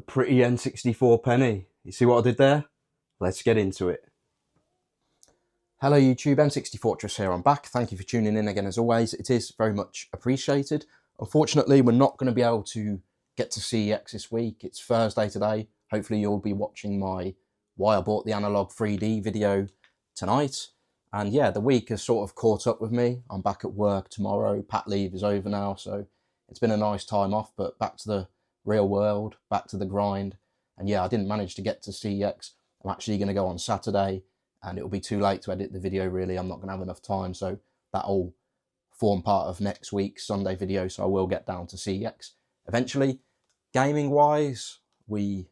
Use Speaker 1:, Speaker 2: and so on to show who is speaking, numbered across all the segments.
Speaker 1: A pretty N64 penny. You see what I did there? Let's get into it.
Speaker 2: Hello YouTube, N64 here, I'm back. Thank you for tuning in again as always. It is very much appreciated. Unfortunately, we're not going to be able to get to CEX this week. It's Thursday today. Hopefully you'll be watching my Why I Bought the Analog 3D video tonight. And yeah, the week has sort of caught up with me. I'm back at work tomorrow. Pat leave is over now, so it's been a nice time off, but back to the real world, back to the grind. And yeah, I didn't manage to get to CEX. I'm actually going to go on Saturday, and it'll be too late to edit the video really. I'm not going to have enough time, so that'll form part of next week's Sunday video, so I will get down to CEX eventually. Gaming wise, we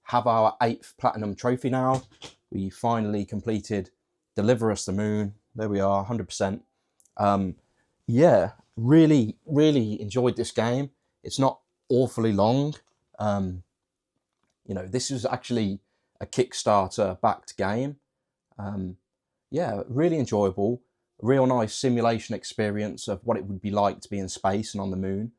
Speaker 2: have our 8th platinum trophy now. We finally completed Deliver Us the Moon. There we are, 100%. Yeah, really enjoyed this game. It's not awfully long. You know, this is actually a Kickstarter backed game. Yeah, really enjoyable. A real nice simulation experience of what it would be like to be in space and on the moon.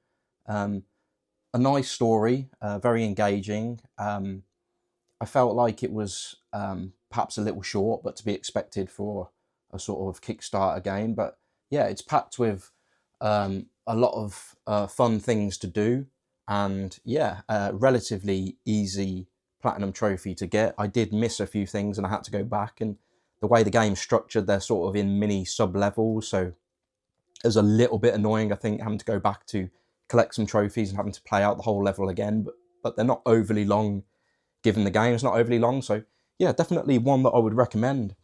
Speaker 2: A nice story, very engaging. I felt like it was perhaps a little short, but to be expected for a sort of Kickstarter game. But yeah, it's packed with a lot of fun things to do. And yeah, relatively easy platinum trophy to get. I did miss a few things and I had to go back, and the way the game's structured, they're sort of in mini sub-levels, so it was a little bit annoying, I think, having to go back to collect some trophies and having to play out the whole level again, but they're not overly long, given the game is not overly long, so yeah, definitely one that I would recommend.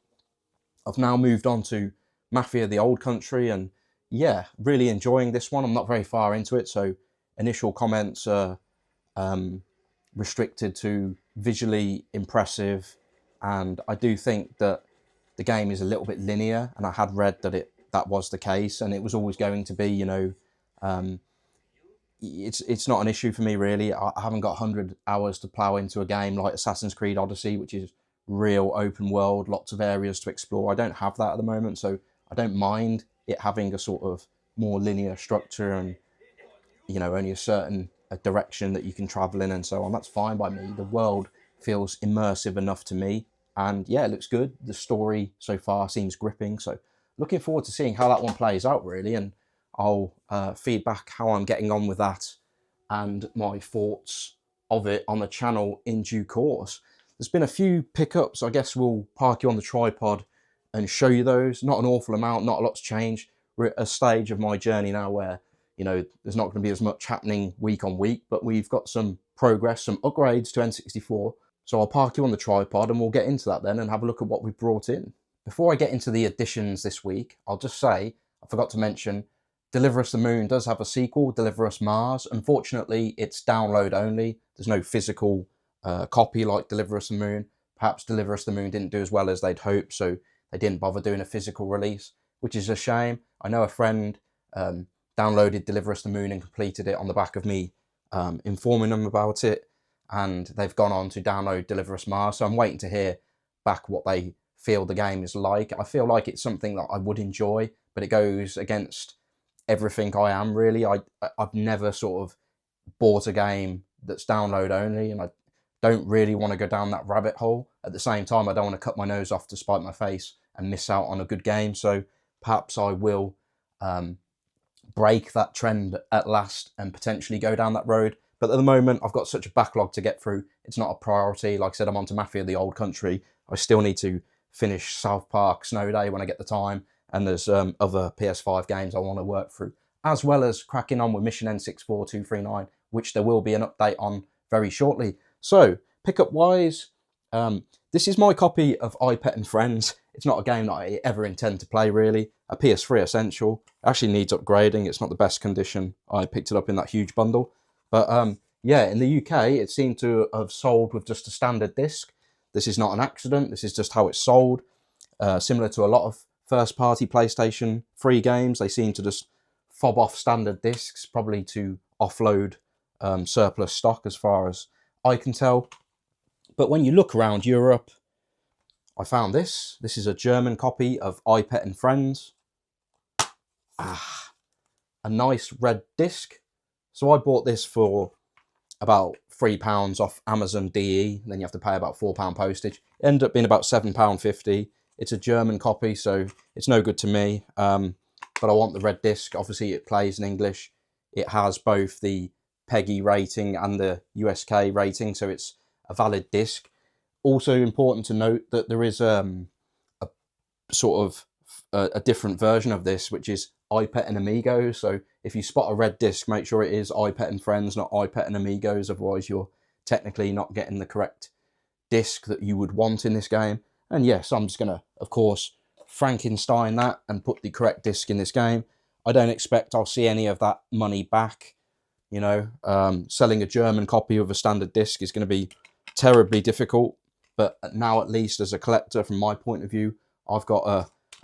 Speaker 2: I've now moved on to Mafia the Old Country, and yeah, really enjoying this one. I'm not very far into it, so initial comments are restricted to visually impressive, and I do think that the game is a little bit linear, and I had read that that was the case, and it was always going to be, you know, it's not an issue for me really. I haven't got 100 hours to plow into a game like Assassin's Creed Odyssey, which is real open world, lots of areas to explore. I don't have that at the moment, so I don't mind it having a sort of more linear structure and, you know, only a certain direction that you can travel in and so on. That's fine by me. The world feels immersive enough to me, and yeah, it looks good. The story so far seems gripping, so looking forward to seeing how that one plays out really, and I'll feedback how I'm getting on with that and my thoughts of it on the channel in due course. There's been a few pickups. I guess we'll park you on the tripod and show you those. Not an awful amount, not a lot's changed. We're at a stage of my journey now where, you know, there's not going to be as much happening week on week, but we've got some progress, some upgrades to N64. So I'll park you on the tripod and we'll get into that then and have a look at what we've brought in. Before I get into the additions this week, I'll just say, I forgot to mention, Deliver Us the Moon does have a sequel, Deliver Us Mars. Unfortunately, it's download only. There's no physical copy like Deliver Us the Moon. Perhaps Deliver Us the Moon didn't do as well as they'd hoped, so they didn't bother doing a physical release, which is a shame. I know a friend downloaded Deliver Us the Moon and completed it on the back of me informing them about it, and they've gone on to download Deliver Us Mars, so I'm waiting to hear back what they feel the game is like. I feel like it's something that I would enjoy, but it goes against everything I am really. I've never sort of bought a game that's download only, and I don't really want to go down that rabbit hole. At the same time, I don't want to cut my nose off to spite my face and miss out on a good game, so perhaps I will break that trend at last and potentially go down that road. But at the moment, I've got such a backlog to get through, it's not a priority. Like I said, I'm on to Mafia the Old Country. I still need to finish South Park Snow Day when I get the time, and there's other PS5 games I want to work through, as well as cracking on with Mission N64 239, which there will be an update on very shortly. So, pickup-wise, this is my copy of Eyepet and Friends. It's not a game that I ever intend to play, really. A PS3 Essential. It actually needs upgrading. It's not the best condition. I picked it up in that huge bundle. But yeah, in the UK, it seemed to have sold with just a standard disc. This is not an accident. This is just how it's sold. Similar to a lot of first-party PlayStation 3 games, they seem to just fob off standard discs, probably to offload surplus stock as far as I can tell. But when you look around Europe, I found this. This is a German copy of Eyepet and Friends. A nice red disc. So I bought this for about £3 off Amazon DE, then you have to pay about £4 postage. It ended up being about £7.50. It's a German copy, so it's no good to me. But I want the red disc. Obviously, it plays in English. It has both the PEGI rating and the USK rating, so it's a valid disc. Also important to note that there is a sort of a different version of this, which is Eyepet and Amigos. So if you spot a red disc, make sure it is Eyepet and Friends, not Eyepet and Amigos. Otherwise, you're technically not getting the correct disc that you would want in this game. And yes, I'm just going to, of course, Frankenstein that and put the correct disc in this game. I don't expect I'll see any of that money back. You know, selling a German copy of a standard disc is going to be terribly difficult. But now, at least as a collector, from my point of view, I've got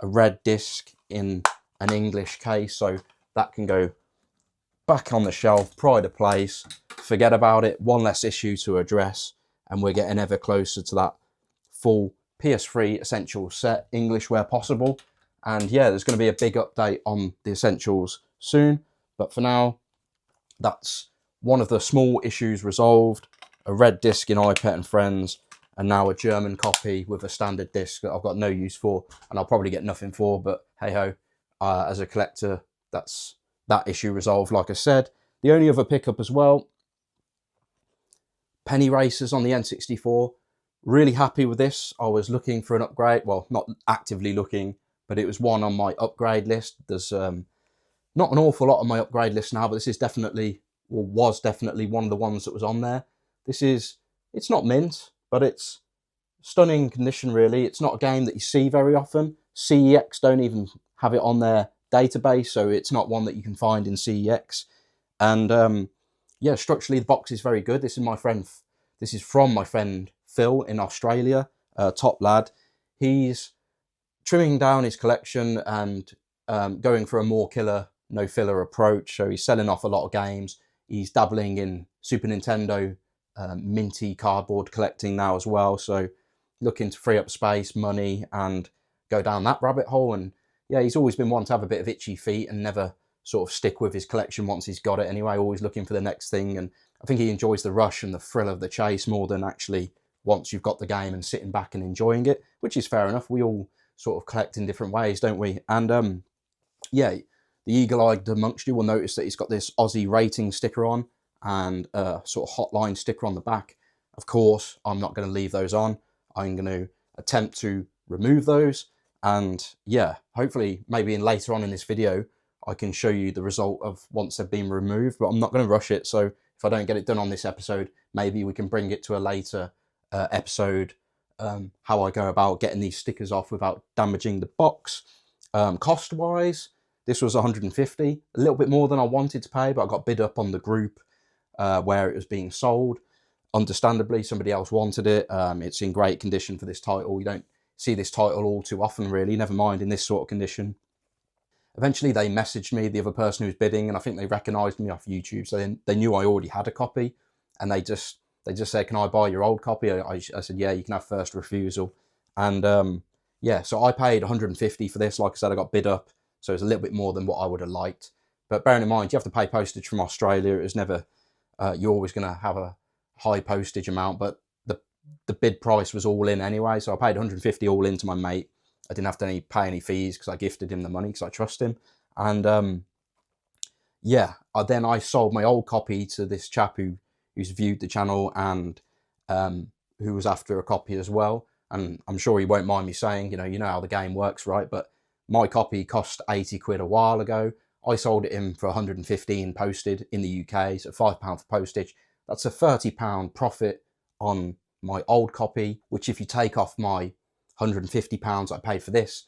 Speaker 2: a red disc in an English case, so that can go back on the shelf, pride of place, forget about it, one less issue to address, and we're getting ever closer to that full PS3 Essentials set, English where possible. And yeah, there's going to be a big update on the Essentials soon, but for now, that's one of the small issues resolved. A red disc in Eyepet and Friends, and now a German copy with a standard disc that I've got no use for, and I'll probably get nothing for, but hey-ho, as a collector, that's that issue resolved, like I said. The only other pickup as well, Penny Racers on the N64. Really happy with this. I was looking for an upgrade. Well, not actively looking, but it was one on my upgrade list. There's not an awful lot on my upgrade list now, but this is definitely, or was definitely, one of the ones that was on there. It's not mint, but it's stunning condition, really. It's not a game that you see very often. CEX don't even have it on their database, so it's not one that you can find in CEX. And yeah, structurally the box is very good. This is from my friend Phil in Australia, top lad. He's trimming down his collection and going for a more killer, no filler approach. So he's selling off a lot of games. He's dabbling in Super Nintendo minty cardboard collecting now as well. So looking to free up space, money, and go down that rabbit hole. And yeah, he's always been one to have a bit of itchy feet and never sort of stick with his collection once he's got it anyway, always looking for the next thing. And I think he enjoys the rush and the thrill of the chase more than actually once you've got the game and sitting back and enjoying it, which is fair enough. We all sort of collect in different ways, don't we? And yeah, the eagle-eyed amongst you will notice that he's got this Aussie rating sticker on and a sort of hotline sticker on the back. Of course, I'm not going to leave those on. I'm going to attempt to remove those. And yeah, hopefully maybe later on in this video, I can show you the result of once they've been removed, but I'm not going to rush it. So if I don't get it done on this episode, maybe we can bring it to a later episode, how I go about getting these stickers off without damaging the box. Cost-wise, this was 150, a little bit more than I wanted to pay, but I got bid up on the group where it was being sold. Understandably, somebody else wanted it. It's in great condition for this title. You don't see this title all too often, really, never mind in this sort of condition. Eventually, they messaged me, the other person who was bidding, and I think they recognised me off YouTube, so they knew I already had a copy, and they just said, "Can I buy your old copy?" I said, "Yeah, you can have first refusal." And yeah, so I paid 150 for this. Like I said, I got bid up, so it's a little bit more than what I would have liked. But bearing in mind, you have to pay postage from Australia. It was never, you're always going to have a high postage amount, but the bid price was all in anyway, so I paid 150 all in to my mate. I didn't have to pay any fees because I gifted him the money because I trust him. And yeah, then I sold my old copy to this chap who's viewed the channel and who was after a copy as well. And I'm sure he won't mind me saying, you know how the game works, right? But my copy cost 80 quid a while ago. I sold it in for 115 posted in the UK, so £5 for postage. That's a £30 profit on my old copy, which if you take off my £150 I paid for this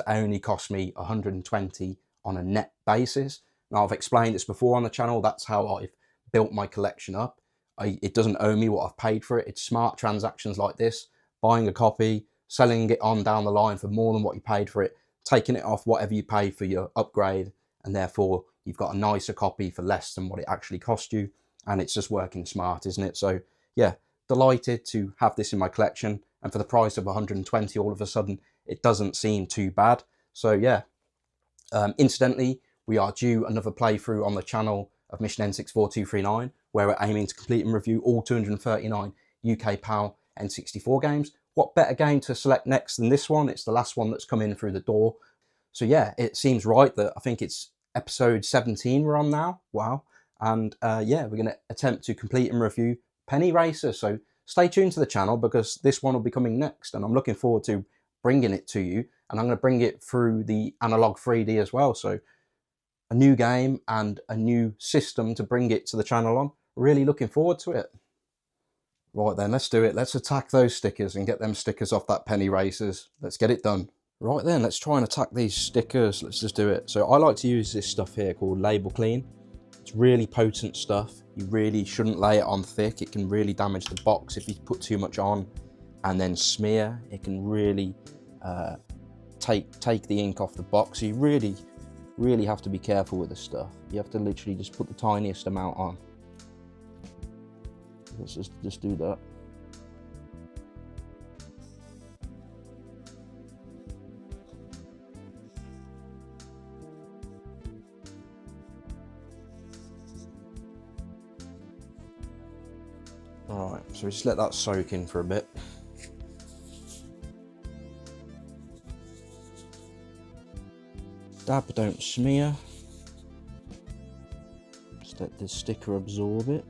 Speaker 2: only cost me 120 on a net basis. Now, I've explained this before on the channel. That's how I've built my collection up. It doesn't owe me what I've paid for it. It's smart transactions like this, buying a copy, selling it on down the line for more than what you paid for it, taking it off whatever you paid for your upgrade, and therefore you've got a nicer copy for less than what it actually cost you. And it's just working smart, isn't it? So yeah, delighted to have this in my collection, and for the price of 120 all of a sudden it doesn't seem too bad. So yeah, incidentally, we are due another playthrough on the channel of Mission N64 239, where we're aiming to complete and review all 239 UK PAL N64 games. What better game to select next than this one? It's the last one that's come in through the door. So yeah, it seems right that I think it's episode 17 we're on now. Wow. And yeah, we're going to attempt to complete and review Penny Racer. So stay tuned to the channel because this one will be coming next, and I'm looking forward to bringing it to you. And I'm going to bring it through the analog 3D as well. So a new game and a new system to bring it to the channel on. Really looking forward to it. Right then, let's do it. Let's attack those stickers and get them stickers off that Penny Racers. Let's get it done. Right then, let's try and attack these stickers. Let's just do it. So I like to use this stuff here called Label Clean. It's really potent stuff. You really shouldn't lay it on thick. It can really damage the box if you put too much on and then smear. It can really take the ink off the box. So you really have to be careful with this stuff. You have to literally just put the tiniest amount on. Let's just do that. Alright, so just let that soak in for a bit. Dab, but don't smear. Just let the sticker absorb it.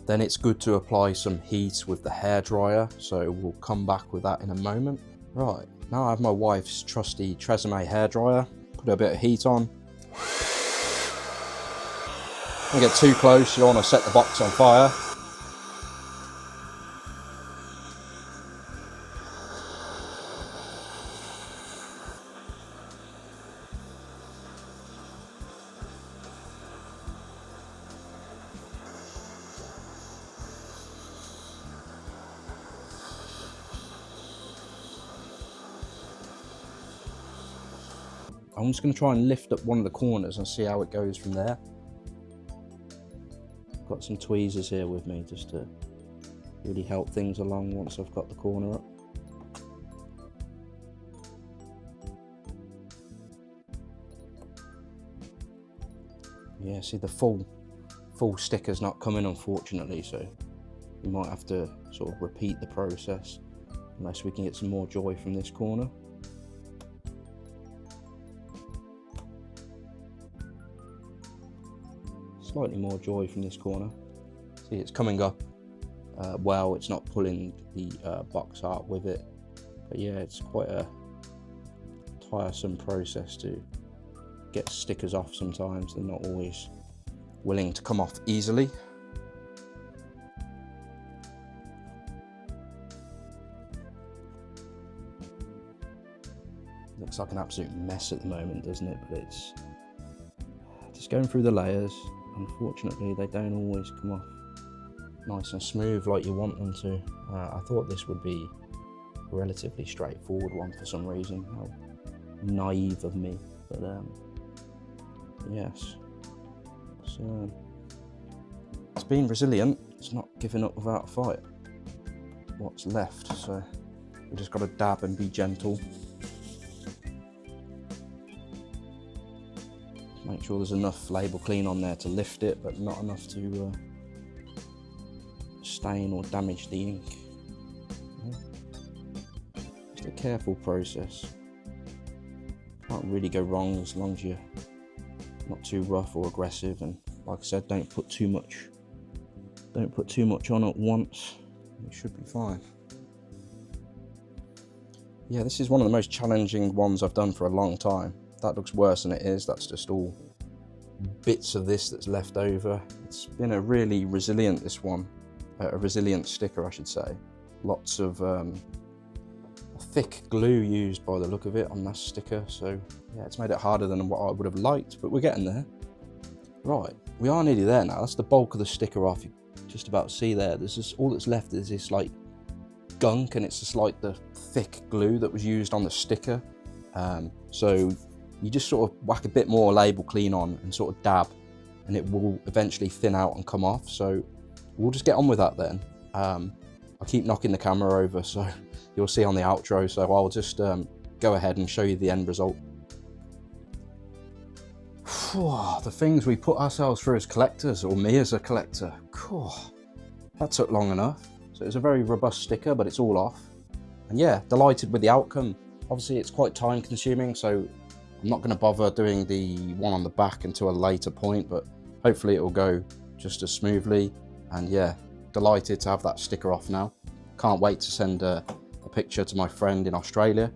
Speaker 2: Then it's good to apply some heat with the hairdryer, so we'll come back with that in a moment. Right, now I have my wife's trusty Tresemme hairdryer. Put a bit of heat on. Don't get too close, you don't want to set the box on fire. I'm just going to try and lift up one of the corners and see how it goes from there. I've got some tweezers here with me just to really help things along once I've got the corner up. Yeah, see the full sticker's not coming, unfortunately, so we might have to sort of repeat the process unless we can get some more joy from this corner. Slightly more joy from this corner. See, it's coming up well, it's not pulling the box art with it, but yeah, it's quite a tiresome process to get stickers off sometimes. They're not always willing to come off easily. Looks like an absolute mess at the moment, doesn't it? But it's just going through the layers. Unfortunately, they don't always come off nice and smooth like you want them to. I thought this would be a relatively straightforward one for some reason. How naive of me, but yes. So it's been resilient. It's not giving up without a fight. What's left? So we just got to dab and be gentle. Make sure there's enough label clean on there to lift it, but not enough to stain or damage the ink. Just a careful process. Can't really go wrong as long as you're not too rough or aggressive, and like I said, don't put too much on at once. It should be fine. Yeah, this is one of the most challenging ones I've done for a long time. That looks worse than it is. That's just all bits of this that's left over. It's been a really resilient, this one, a resilient sticker, I should say. Lots of thick glue used by the look of it on that sticker. So yeah, it's made it harder than what I would have liked, but we're getting there. Right, we are nearly there now. That's the bulk of the sticker off. You just about see there. There's just all that's left is this like gunk, and it's just like the thick glue that was used on the sticker. So you just sort of whack a bit more label clean on and sort of dab, and it will eventually thin out and come off. So we'll just get on with that then. I I keep knocking the camera over, so you'll see on the outro. So I'll just go ahead and show you the end result. The things we put ourselves through as collectors, or me as a collector, that took long enough. So it's a very robust sticker, but it's all off. And yeah, delighted with the outcome. Obviously it's quite time consuming, so I'm not going to bother doing the one on the back until a later point, but hopefully it will go just as smoothly. And yeah, delighted to have that sticker off now. Can't wait to send a picture to my friend in Australia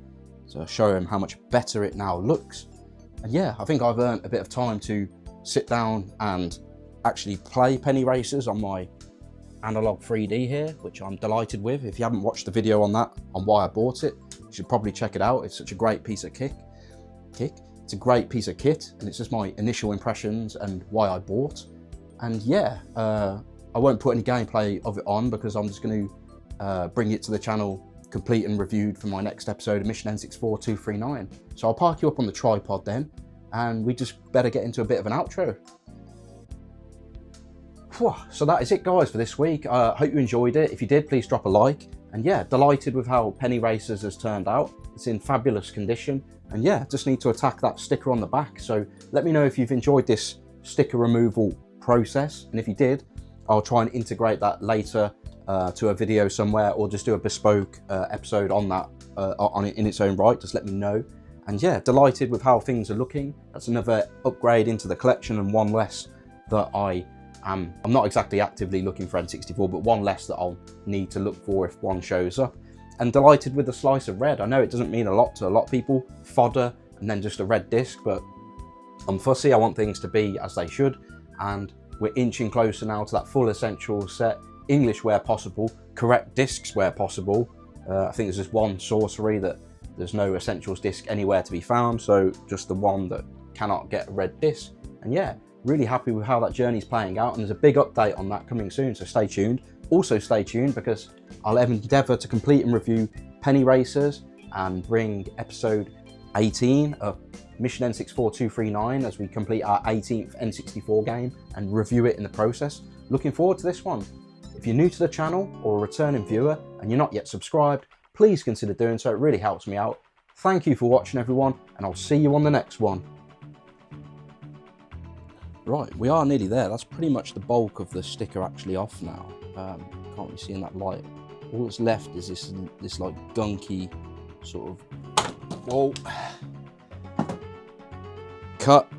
Speaker 2: to show him how much better it now looks. And yeah, I think I've earned a bit of time to sit down and actually play penny racers on my analog 3D here, which I'm delighted with. If you haven't watched the video on that, on why I bought it, you should probably check it out. It's such a great piece of kit. It's a great piece of kit, and it's just my initial impressions and why I bought. And yeah, I won't put any gameplay of it on because I'm just going to bring it to the channel complete and reviewed for my next episode of Mission N64 239. So I'll park you up on the tripod then, and we just better get into a bit of an outro. So that is it, guys, for this week. I hope you enjoyed it. If you did, please drop a like. And yeah, delighted with how Penny Racers has turned out. It's in fabulous condition. And yeah, just need to attack that sticker on the back. So let me know if you've enjoyed this sticker removal process. And if you did, I'll try and integrate that later to a video somewhere, or just do a bespoke episode on that on it in its own right. Just let me know. And yeah, delighted with how things are looking. That's another upgrade into the collection, and one less that I'm not exactly actively looking for N64, but one less that I'll need to look for if one shows up. And delighted with the slice of red. I know it doesn't mean a lot to a lot of people, fodder and then just a red disc, but I'm fussy. I want things to be as they should, and we're inching closer now to that full essentials set. English where possible, correct discs where possible. I think there's just one sorcery that there's no essentials disc anywhere to be found, so just the one that cannot get a red disc. And yeah, really happy with how that journey's playing out, and there's a big update on that coming soon, so stay tuned. Also stay tuned, because I'll endeavour to complete and review Penny Racers and bring episode 18 of Mission N64 239 as we complete our 18th N64 game and review it in the process. Looking forward to this one. If you're new to the channel or a returning viewer and you're not yet subscribed, please consider doing so. It really helps me out. Thank you for watching, everyone, and I'll see you on the next one. Right, we are nearly there. That's pretty much the bulk of the sticker actually off now. Can't really see in that light. All that's left is this like gunky sort of, whoa, cut.